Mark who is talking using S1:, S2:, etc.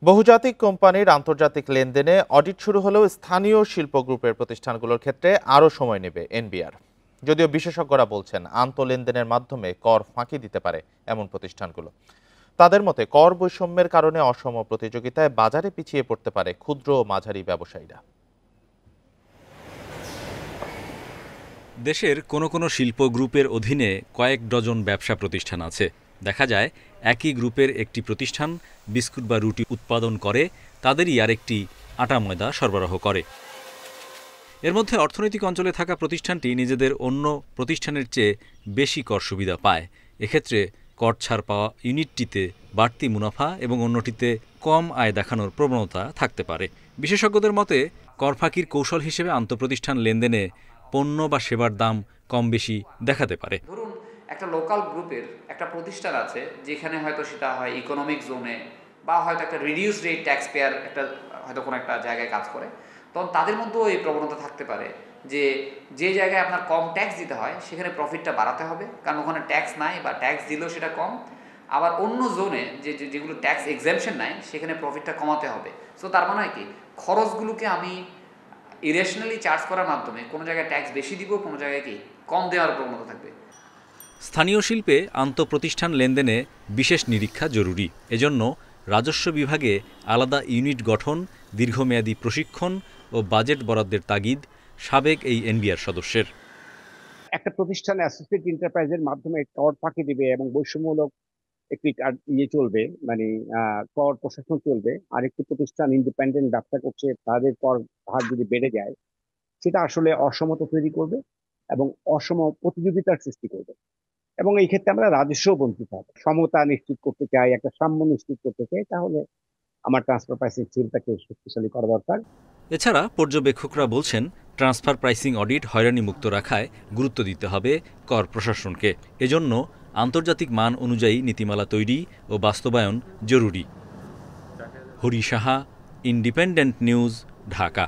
S1: বহুজাতিক কোম্পানির আন্তর্জাতিক লেনদেনে অডিট শুরু হলেও স্থানীয় শিল্প গ্রুপের প্রতিষ্ঠানগুলোর ক্ষেত্রে আরও সময় নেবে এনবিআর। যদিও বিশেষজ্ঞরা বলছেন লেনদেনের মাধ্যমে কর ফাঁকি দিতে পারে এমন প্রতিষ্ঠানগুলো। তাদের মতে কর বৈষম্যের কারণে অসম প্রতিযোগিতায় বাজারে পিছিয়ে পড়তে পারে ক্ষুদ্র ও মাঝারি ব্যবসায়ীরা।
S2: দেশের কোনো কোনো শিল্প গ্রুপের অধীনে কয়েক ডজন ব্যবসা প্রতিষ্ঠান আছে। দেখা যায় একই গ্রুপের একটি প্রতিষ্ঠান বিস্কুট বা রুটি উৎপাদন করে, তাদেরই আরেকটি আটা ময়দা সরবরাহ করে। এর মধ্যে অর্থনৈতিক অঞ্চলে থাকা প্রতিষ্ঠানটি নিজেদের অন্য প্রতিষ্ঠানের চেয়ে বেশি কর সুবিধা পায়। এক্ষেত্রে কর ছাড় পাওয়া ইউনিটটিতে বাড়তি মুনাফা এবং অন্যটিতে কম আয় দেখানোর প্রবণতা থাকতে পারে। বিশেষজ্ঞদের মতে কর ফাঁকির কৌশল হিসেবে আন্তঃপ্রতিষ্ঠান লেনদেনে পণ্য বা সেবার দাম কম বেশি দেখাতে পারে।
S3: ধরুন একটা লোকাল গ্রুপের একটা প্রতিষ্ঠান আছে যেখানে হয়তো সেটা হয় ইকোনমিক জোনে বা হয়তো একটা রিডিউস রেট ট্যাক্স পেয়ার একটা হয়তো কোনো একটা জায়গায় কাজ করে, তখন তাদের মধ্যেও এই প্রবণতা থাকতে পারে যে যে জায়গায় আপনার কম ট্যাক্স দিতে হয় সেখানে প্রফিটটা বাড়াতে হবে, কারণ ওখানে ট্যাক্স নাই বা ট্যাক্স দিলেও সেটা কম। আবার অন্য জোনে যেগুলো ট্যাক্স এক্সাম্পশন নাই সেখানে প্রফিটটা কমাতে হবে। সো তার মানে কি খরচগুলোকে আমি ইরেশনালি চার্জ করার মাধ্যমে কোনো জায়গায় ট্যাক্স বেশি দিব, কোনো জায়গায় কি কম দেওয়ার প্রবণতা থাকবে।
S2: স্থানীয় শিল্পে আন্তঃপ্রতিষ্ঠান লেনদেনে বিশেষ নিরীক্ষা জরুরি। এজন্য রাজস্ব বিভাগে আলাদা ইউনিট গঠন, দীর্ঘমেয়াদী প্রশিক্ষণ ও বাজেট বরাদ্দের তাগিদ সাবেক এই এনবিআর সদস্যের।
S4: একটা প্রতিষ্ঠান অ্যাসোসিয়েট এন্টারপ্রাইজের মাধ্যমে কর ফাঁকি দিবে এবং বৈষম্যমূলক একটি চলবে, মানে কর প্রশাসন চলবে, আরেকটি প্রতিষ্ঠান ইন্ডিপেন্ডেন্ট ব্যবসা করছে, তাদের কর হার যদি বেড়ে যায় সেটা আসলে অসমতা তৈরি করবে এবং অসম প্রতিযোগিতার সৃষ্টি করবে। এবং এই ক্ষেত্রে আমরা রাজস্ব বঞ্চিত হবে। সমতা নিশ্চিত করতে চাই, একটা সাম্য নিশ্চিত করতে চাই, তাহলে আমার ট্রান্সফার প্রাইসিং সিলটাকে শক্তিশালী করা দরকার।
S2: এছাড়া পর্যবেক্ষকরা বলছেন ট্রান্সফার প্রাইসিং অডিট হয়রানি মুক্ত রাখায় গুরুত্ব দিতে হবে কর প্রশাসনকে। এজন্য আন্তর্জাতিক মান অনুযায়ী নীতিমালা তৈরি ও বাস্তবায়ন জরুরি। Hari Saha, independent news, Dhaka.